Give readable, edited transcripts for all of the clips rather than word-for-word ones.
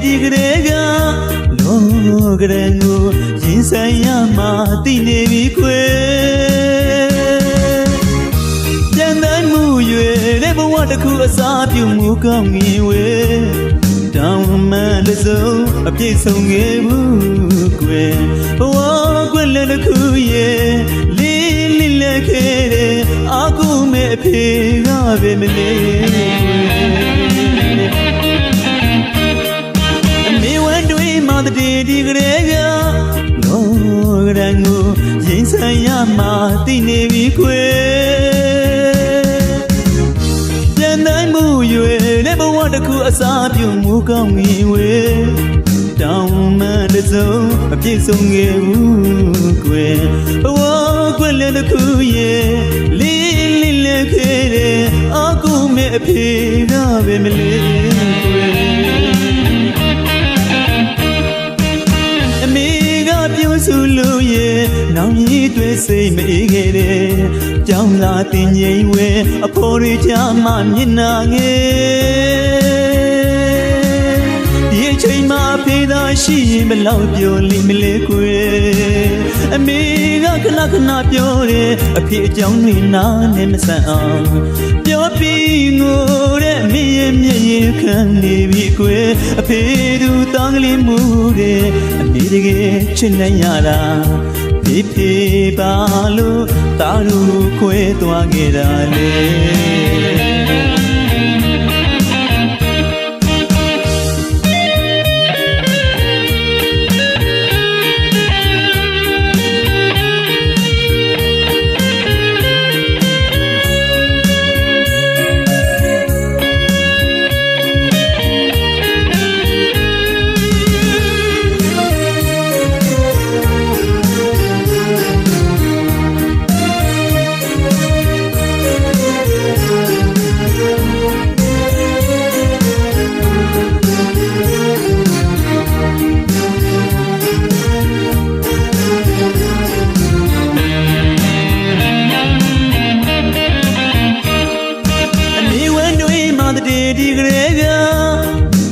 ဒီကလေးကလောကရန်ကိုရင်ဆိုင်ရမှသိနေပြီခွေပြန်တိုင်းမှုရွယ်တဲ့ဘဝတစ်ခုအစားပြုမှုကောင်းငင်ဝေတောင်းမှန်တစုံအပြည့်စုံခဲ့ဘူးကွယ်ဘဝကွယ်လည်းတစ်ခုရဲ့လေးလေးလက်ခဲ့တဲ့အကူမဲ့အဖေကပဲမလေးအမေဝမ်းတွေးမှတည်းဒီကလေးကလောကရန်ကိုရင်ဆိုင်ရမှသိနေပြီခွေပြန်တိုင်းမှုရွယ်တဲ့ဘဝတစ်ခုအစားပြုမှုကောင်းငင်ဝေတောင်းမှန်တစုံအပြည့်စုံခဲ့ဘူးကွယ်ဘဝကွယ်လည်းတစ်ခုရဲ့လေးလေးလက်ခဲ့တဲ့အကူမဲ့အဖေကပဲမလေးကွယ်အမေကပြုစုလို့ရဲ့နောင်ကြီးတွေစိတ်မအေးခဲ့တဲ့ကြောင်းလာတင်ငိမ့်ဝဲအဖိုးတွေချမှမျက်နာငယ်ဒီအချိန်မှာဖေးသာရှိရင်ဘလောက်ပြောလိမ့်မလဲကွယ်အမေကခဏခဏပြောတယ်အဖေအကြောင်းတွေနားနဲ့မဆန်အောင်ပြောပြီးငိုတဲ့အမေရဲ့မျက်ရည်ခံနေပြီကွယ်အဖေသူတောင်းကလေးမှုတဲ့အမေတကယ်ချစ်နိုင်ရတာဖေးဖေးပါလို့တားလို့ခွဲသွားခဲ့တာလေဒီကလေးက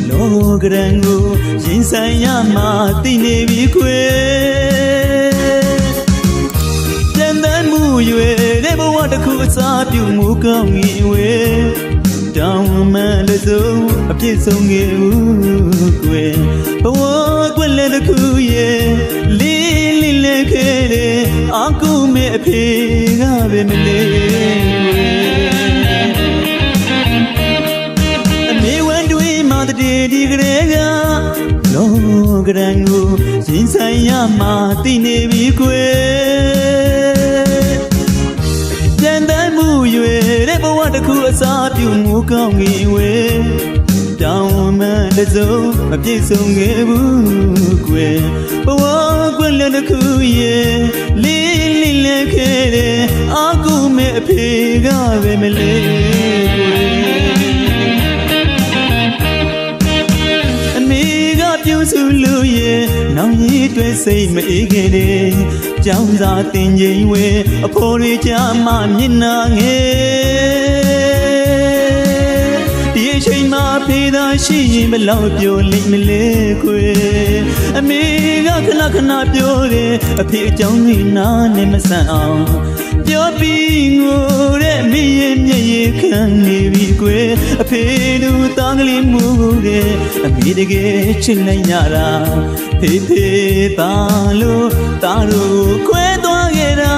လောကရန်ကိုရင်ဆိုင်ရမှသိနေပြီခွေပြန်တိုင်းမှုရွယ်တဲ့ဘဝတစ်ခုအစားပြုမှုကောင်းငင်ဝေတောင်းမှန်တစုံအပြည့်စုံခဲ့ဘူးကွယ်ဘဝကွယ်လည်းတစ်ခုရဲ့လေးလေးလက်ခဲ့တဲ့အကူမဲ့အဖေကပဲမလေးဒီကလေးကလောကရန်ကိုရင်ဆိုင်ရမှသိနေပြီကွယ်ပြန်တိုင်းမှုရွယ်တဲ့ဘဝတစ်ခုအစားပြုမှုကောင်းငင်ဝေတောင်းမှန်တစုံမပြည့်စုံခဲ့ဘူးကွယ်ဘဝကွယ်လည်းတစ်ခုရဲ့လေးလေးလက်ခဲ့တဲ့အကူမဲ့အဖေကပဲမလေးကွယ်ပြုစုလို့ရဲ့နောင်ကြီးတွေစိတ်မအေးခဲ့တဲ့ကြောင်းစာတင်ငိမ့်ဝဲအဖိုးတွေချမှမျက်နာငယ်ဒီအချိန်မှာဖေးသာရှိရင်ဘလောက်ပြောလိမ့်မလဲခွေအမေကခဏခဏပြောတယ်အဖေအကြောင်းတွေနားနဲ့မဆန်အောင်ပြောပြီးငိုတဲ့မိရဲ့မျက်ရည်ခံနေပြီကွယ်အဖေသူတောင်းကလေးမှုတဲ့အမေတကယ်ချစ်နိုင်ရတာဖေးဖေးပါလို့တားလို့ခွဲသွားခဲ့တာ